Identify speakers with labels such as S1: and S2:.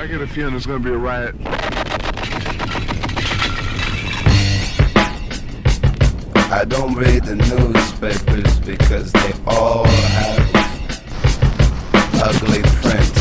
S1: I get a feeling there's gonna be a riot.
S2: I don't read the newspapers because they all have ugly print.